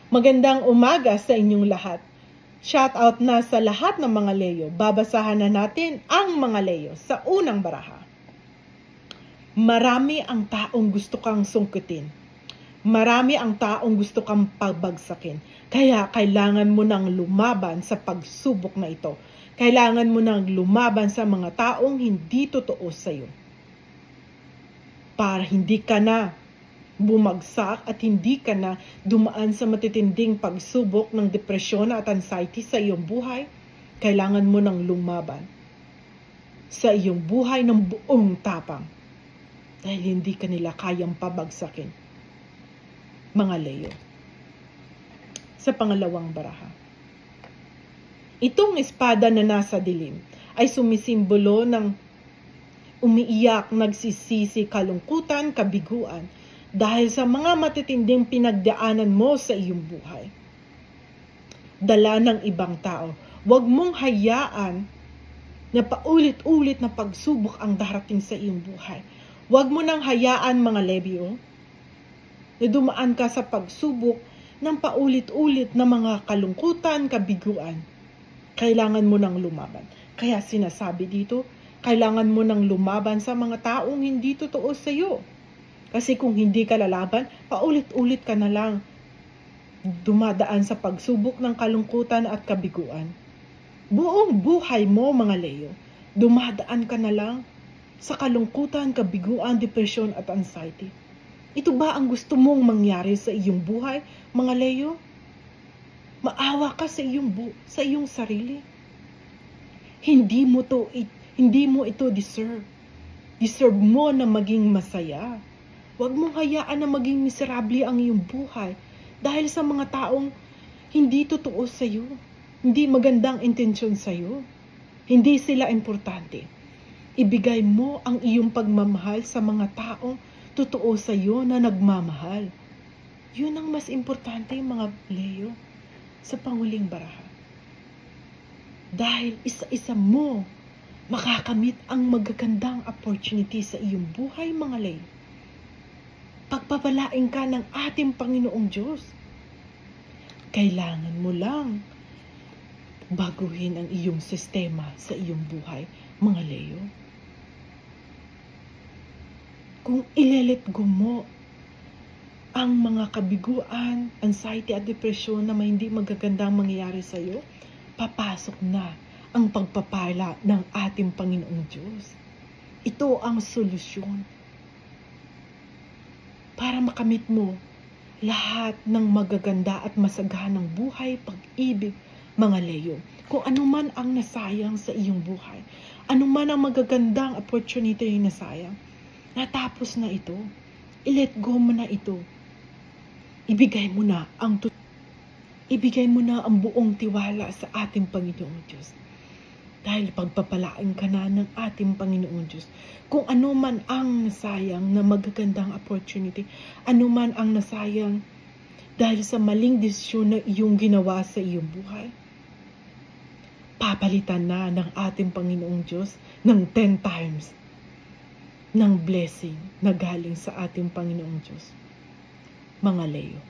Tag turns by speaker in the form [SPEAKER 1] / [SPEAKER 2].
[SPEAKER 1] Magandang umaga sa inyong lahat. Shout out na sa lahat ng mga Leo. Babasahan na natin ang mga Leo sa unang baraha. Marami ang taong gusto kang sungkitin. Marami ang taong gusto kang pagbagsakin. Kaya kailangan mo nang lumaban sa pagsubok na ito. Kailangan mo nang lumaban sa mga taong hindi totoo sa iyo. Para hindi ka na bumagsak at hindi ka na dumaan sa matitinding pagsubok ng depresyon at anxiety sa iyong buhay, kailangan mo nang lumaban sa iyong buhay ng buong tapang dahil hindi ka nila kayang pabagsakin. Mga Leo. Sa pangalawang baraha. Itong espada na nasa dilim ay sumisimbolo ng umiiyak, nagsisisi, kalungkutan, kabiguan dahil sa mga matitinding pinagdaanan mo sa iyong buhay. Dala ng ibang tao. Huwag mong hayaan na paulit-ulit na pagsubok ang darating sa iyong buhay. Huwag mo nang hayaan, mga Leo, na dumaan ka sa pagsubok ng paulit-ulit na mga kalungkutan, kabiguan. Kailangan mo nang lumaban. Kaya sinasabi dito, kailangan mo nang lumaban sa mga taong hindi totoo sa iyo. Kasi kung hindi ka lalaban, paulit-ulit ka na lang dumadaan sa pagsubok ng kalungkutan at kabiguan. Buong buhay mo, mga Leo, dumadaan ka na lang sa kalungkutan, kabiguan, depression at anxiety. Ito ba ang gusto mong mangyari sa iyong buhay, mga Leo? Maawa ka sa iyong sarili. Hindi mo ito deserve. Deserve mo na maging masaya. Huwag mong hayaan na maging miserable ang iyong buhay dahil sa mga taong hindi totoo sa iyo. Hindi magandang intensyon sa iyo. Hindi sila importante. Ibigay mo ang iyong pagmamahal sa mga taong totoo sa iyo na nagmamahal. Yun ang mas importante, mga Leo, sa panguling baraha. Dahil isa-isa mo makakamit ang magagandang opportunity sa iyong buhay, mga Leo. Pagpapalain ka ng ating Panginoong Diyos. Kailangan mo lang baguhin ang iyong sistema sa iyong buhay, mga Leo. Kung ilelet go mo ang mga kabiguan, anxiety at depression na may hindi magagandang mangyayari sa iyo, papasok na ang pagpapala ng ating Panginoong Diyos. Ito ang solusyon para makamit mo lahat ng magaganda at masaganang buhay, pag-ibig, mga Leo. Kung ano man ang nasayang sa iyong buhay, ano man ang magagandang opportunity yung nasayang, natapos na ito. I-let go mo na ito. Ibigay mo na ang buong tiwala sa ating Panginoong Diyos. Dahil pagpapalain ka na ng ating Panginoong Diyos. Kung ano man ang nasayang na magagandang opportunity, ano man ang nasayang dahil sa maling desisyon na iyong ginawa sa iyong buhay, papalitan na ng ating Panginoong Diyos ng 10 times ng blessing na galing sa ating Panginoong Diyos. Mga Leo.